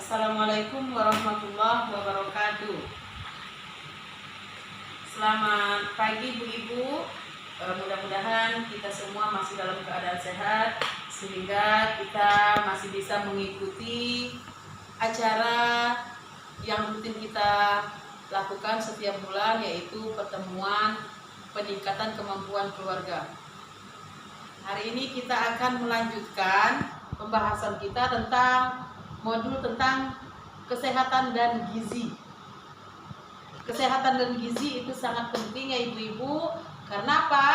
Assalamualaikum warahmatullahi wabarakatuh. Selamat pagi Bu-Ibu. Mudah-mudahan kita semua masih dalam keadaan sehat sehingga kita masih bisa mengikuti acara yang rutin kita lakukan setiap bulan, yaitu pertemuan peningkatan kemampuan keluarga. Hari ini kita akan melanjutkan pembahasan kita tentang modul tentang kesehatan dan gizi. Kesehatan dan gizi itu sangat penting ya ibu-ibu. Karena apa?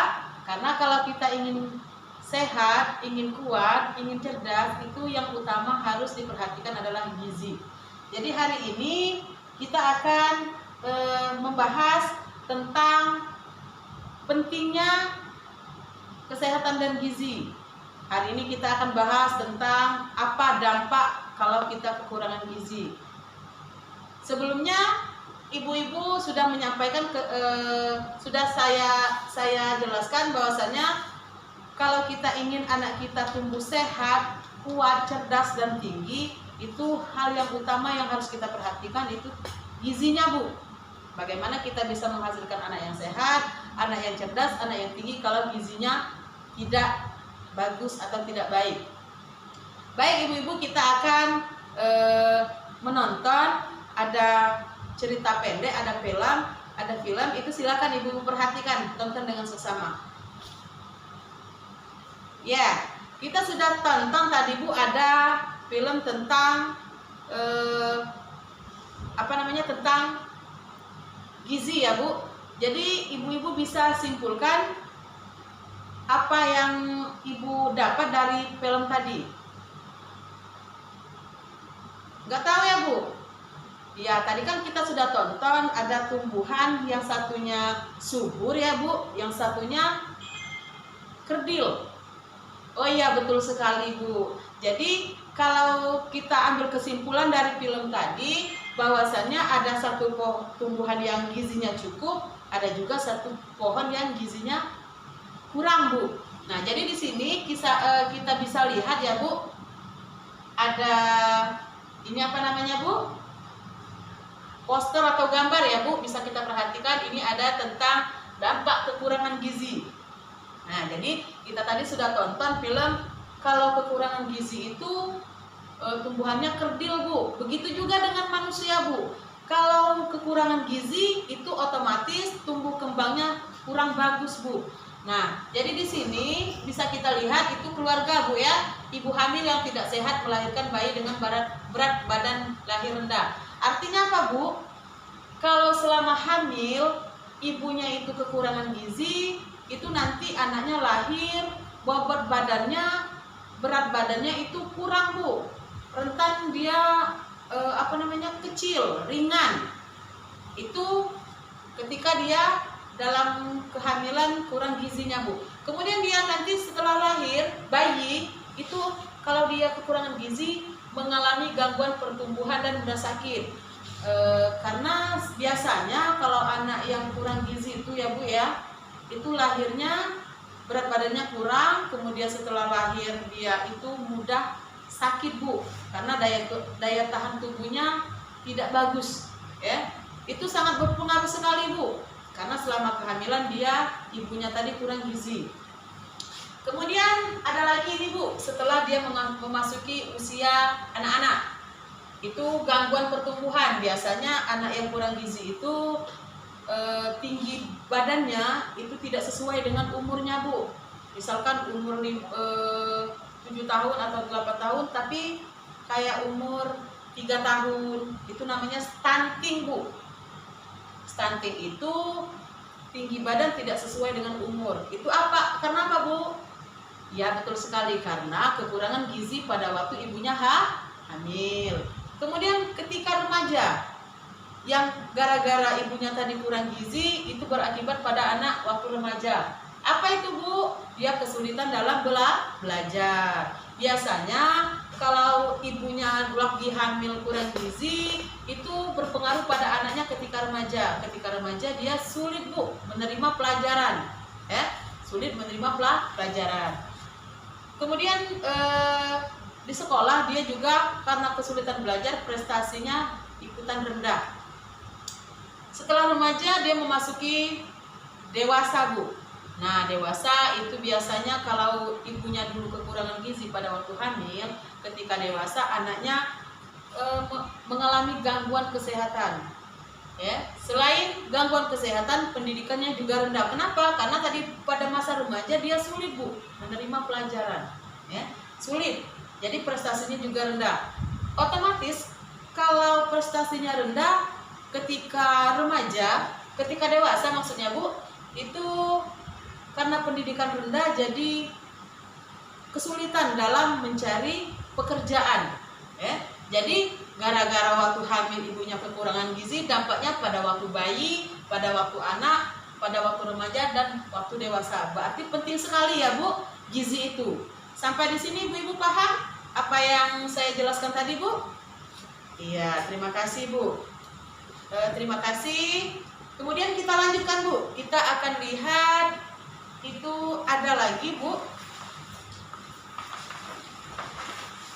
Karena kalau kita ingin sehat, ingin kuat, ingin cerdas, itu yang utama harus diperhatikan adalah gizi. Jadi hari ini kita akan membahas tentang pentingnya kesehatan dan gizi. Hari ini kita akan bahas tentang apa dampak kalau kita kekurangan gizi. Sebelumnya ibu-ibu sudah menyampaikan sudah saya jelaskan bahwasanya kalau kita ingin anak kita tumbuh sehat, kuat, cerdas dan tinggi, itu hal yang utama yang harus kita perhatikan itu gizinya, Bu. Bagaimana kita bisa menghasilkan anak yang sehat, anak yang cerdas, anak yang tinggi kalau gizinya tidak bagus atau tidak baik. Baik ibu-ibu, kita akan menonton, ada cerita pendek, ada film, itu silakan ibu-ibu perhatikan, tonton dengan seksama. Ya, kita sudah tonton tadi Bu, ada film tentang tentang gizi ya Bu. Jadi ibu-ibu bisa simpulkan apa yang ibu dapat dari film tadi. Nggak tahu ya Bu? Ya, tadi kan kita sudah tonton, ada tumbuhan, yang satunya subur ya Bu, yang satunya kerdil. Oh iya, betul sekali Bu. Jadi kalau kita ambil kesimpulan dari film tadi, bahwasannya ada satu tumbuhan yang gizinya cukup, ada juga satu pohon yang gizinya kurang Bu. Nah, jadi di sini kita bisa lihat ya Bu, ada ini apa namanya Bu? Poster atau gambar ya Bu, bisa kita perhatikan. Ini ada tentang dampak kekurangan gizi. Nah, jadi kita tadi sudah tonton film kalau kekurangan gizi itu tumbuhannya kerdil Bu. Begitu juga dengan manusia Bu. Kalau kekurangan gizi itu otomatis tumbuh kembangnya kurang bagus Bu. Nah, jadi di sini bisa kita lihat itu keluarga Bu ya, ibu hamil yang tidak sehat melahirkan bayi dengan berat badan lahir rendah. Artinya apa Bu? Kalau selama hamil ibunya itu kekurangan gizi, itu nanti anaknya lahir bobot badannya, berat badannya itu kurang Bu. Rentan dia kecil, ringan. Itu ketika dia dalam kehamilan kurang gizinya Bu. Kemudian dia nanti setelah lahir bayi itu kalau dia kekurangan gizi mengalami gangguan pertumbuhan dan mudah sakit. Karena biasanya kalau anak yang kurang gizi itu ya Bu ya, itu lahirnya berat badannya kurang, kemudian setelah lahir dia itu mudah sakit Bu, karena daya tahan tubuhnya tidak bagus ya. Itu sangat berpengaruh sekali Bu, karena selama kehamilan ibunya tadi kurang gizi. Kemudian ada lagi nih Bu, setelah dia memasuki usia anak-anak, itu gangguan pertumbuhan. Biasanya anak yang kurang gizi itu tinggi badannya itu tidak sesuai dengan umurnya Bu. Misalkan umur 7 tahun atau 8 tahun, tapi kayak umur 3 tahun, itu namanya stunting Bu. Stunting itu tinggi badan tidak sesuai dengan umur. Itu apa? Karena apa Bu? Ya betul sekali, karena kekurangan gizi pada waktu ibunya hamil. Kemudian ketika remaja, yang gara-gara ibunya tadi kurang gizi, itu berakibat pada anak waktu remaja. Apa itu Bu? Dia kesulitan dalam belajar. Biasanya kalau ibunya lagi hamil kurang gizi, itu berpengaruh pada anaknya ketika remaja. Ketika remaja dia sulit Bu menerima pelajaran, sulit menerima pelajaran. Kemudian di sekolah dia juga karena kesulitan belajar, prestasinya ikutan rendah. Setelah remaja dia memasuki dewasa, Bu. Nah, dewasa itu biasanya kalau ibunya dulu kekurangan gizi pada waktu hamil, ketika dewasa anaknya mengalami gangguan kesehatan. Ya, selain gangguan kesehatan, pendidikannya juga rendah. Kenapa? Karena tadi pada masa remaja dia sulit, Bu, menerima pelajaran. Ya, sulit. Jadi prestasinya juga rendah. Otomatis kalau prestasinya rendah ketika remaja, ketika dewasa maksudnya, Bu, itu karena pendidikan rendah jadi kesulitan dalam mencari pekerjaan. Ya. Jadi gara-gara waktu hamil ibunya kekurangan gizi, dampaknya pada waktu bayi, pada waktu anak, pada waktu remaja, dan waktu dewasa. Berarti penting sekali ya, Bu, gizi itu. Sampai di sini Ibu-ibu paham apa yang saya jelaskan tadi, Bu? Iya, terima kasih, Bu. Terima kasih. Kemudian kita lanjutkan, Bu. Kita akan lihat itu ada lagi, Bu.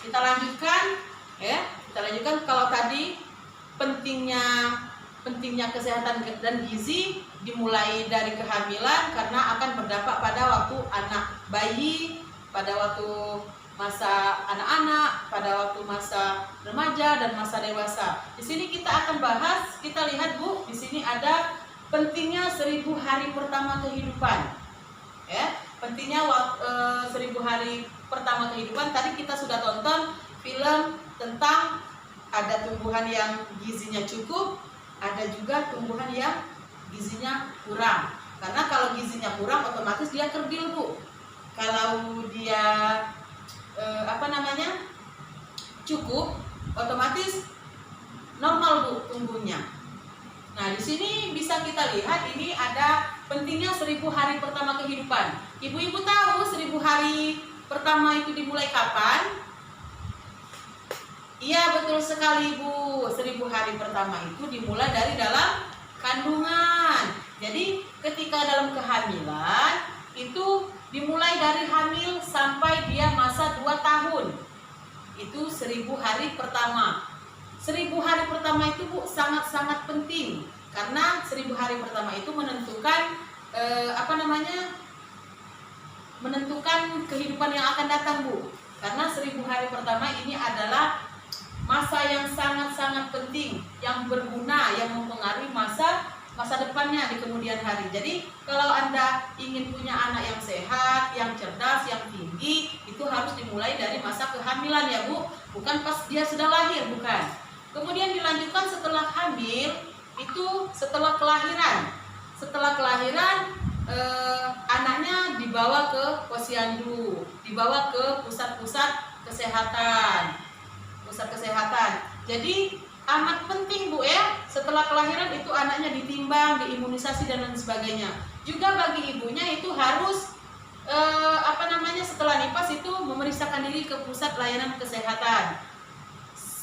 Kita lanjutkan. Ya, kita lanjutkan. Kalau tadi pentingnya kesehatan dan gizi dimulai dari kehamilan karena akan berdampak pada waktu anak bayi, pada waktu masa anak-anak, pada waktu masa remaja dan masa dewasa. Di sini kita akan bahas, kita lihat, Bu, di sini ada pentingnya 1000 hari pertama kehidupan. Ya, pentingnya 1000 hari pertama kehidupan. Tadi kita sudah tonton film tentang ada tumbuhan yang gizinya cukup, ada juga tumbuhan yang gizinya kurang. Karena kalau gizinya kurang otomatis dia kerdil, Bu. Kalau dia cukup, otomatis normal, Bu, tumbuhnya. Nah, di sini bisa kita lihat ini ada pentingnya 1000 hari pertama kehidupan. Ibu-ibu tahu 1000 hari pertama itu dimulai kapan? Iya, betul sekali, Bu. 1000 hari pertama itu dimulai dari dalam kandungan. Jadi ketika dalam kehamilan itu dimulai dari hamil sampai dia masa 2 tahun. Itu 1000 hari pertama. 1000 hari pertama itu, Bu, sangat-sangat penting. Karena 1000 hari pertama itu menentukan menentukan kehidupan yang akan datang, Bu. Karena 1000 hari pertama ini adalah masa yang sangat-sangat penting, yang berguna, yang mempengaruhi masa depannya di kemudian hari. Jadi kalau Anda ingin punya anak yang sehat, yang cerdas, yang tinggi, itu harus dimulai dari masa kehamilan ya, Bu. Bukan pas dia sudah lahir, bukan. Kemudian dilanjutkan setelah hamil, itu setelah kelahiran. Setelah kelahiran anaknya dibawa ke posyandu, dibawa ke pusat-pusat kesehatan. Jadi amat penting, Bu, ya. Setelah kelahiran itu anaknya ditimbang, diimunisasi dan lain sebagainya. Juga bagi ibunya itu harus setelah nifas itu memeriksakan diri ke pusat layanan kesehatan.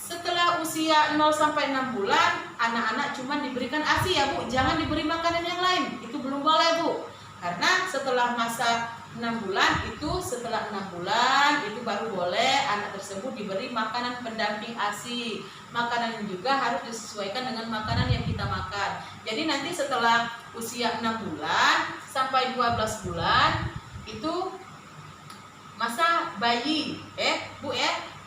Setelah usia 0 sampai 6 bulan, anak-anak cuma diberikan ASI ya, Bu. Jangan diberi makanan yang lain. Itu belum boleh, Bu. Karena setelah masa 6 bulan itu baru boleh anak tersebut diberi makanan pendamping ASI. Makanan yang juga harus disesuaikan dengan makanan yang kita makan. Jadi nanti setelah usia 6 bulan sampai 12 bulan itu masa bayi, Bu,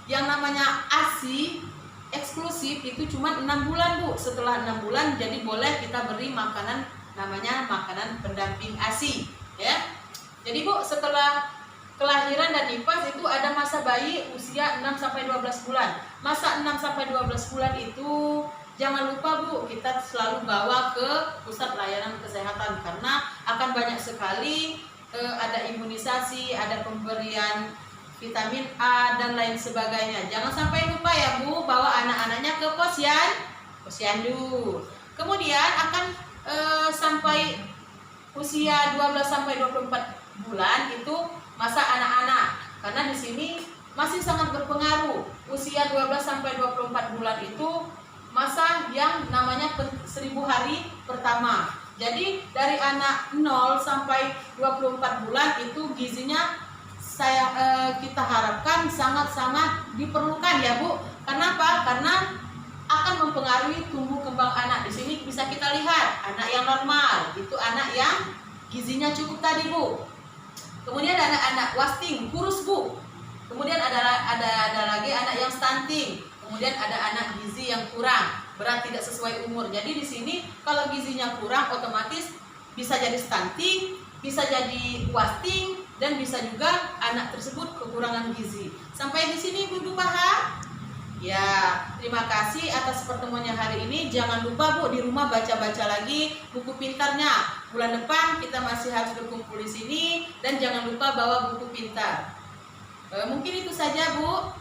yang namanya ASI eksklusif itu cuma 6 bulan, Bu. Setelah 6 bulan jadi boleh kita beri makanan namanya makanan pendamping ASI, ya. Jadi, Bu, setelah kelahiran dan nifas itu ada masa bayi usia 6 sampai 12 bulan. Masa 6 sampai 12 bulan itu jangan lupa, Bu, kita selalu bawa ke pusat layanan kesehatan karena akan banyak sekali ada imunisasi, ada pemberian vitamin A dan lain sebagainya. Jangan sampai lupa ya, Bu, bawa anak-anaknya ke posyandu. Kemudian akan sampai usia 12 sampai 24 bulan itu masa anak-anak. Karena di sini masih sangat berpengaruh. Usia 12 sampai 24 bulan itu masa yang namanya 1000 hari pertama. Jadi dari anak 0 sampai 24 bulan itu gizinya kita harapkan sangat-sangat diperlukan ya Bu. Kenapa? Karena akan mempengaruhi tumbuh kembang anak. Di sini bisa kita lihat anak yang normal itu anak yang gizinya cukup tadi Bu. Kemudian ada anak wasting, kurus Bu. Kemudian ada lagi anak yang stunting. Kemudian ada anak gizi yang kurang, berat tidak sesuai umur. Jadi di sini kalau gizinya kurang otomatis bisa jadi stunting, bisa jadi wasting, dan bisa juga anak tersebut kekurangan gizi. Sampai di sini Ibu paham? Ya, terima kasih atas pertemuannya hari ini. Jangan lupa Bu di rumah baca-baca lagi buku pintarnya. Bulan depan kita masih harus berkumpul di sini dan jangan lupa bawa buku pintar. Mungkin itu saja Bu.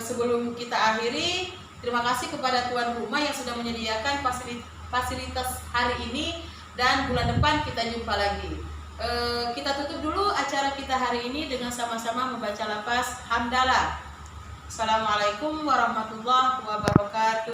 Sebelum kita akhiri, terima kasih kepada tuan rumah yang sudah menyediakan fasilitas hari ini dan bulan depan kita jumpa lagi. Kita tutup dulu acara kita hari ini dengan sama-sama membaca lafaz hamdalah. Assalamualaikum warahmatullahi wabarakatuh.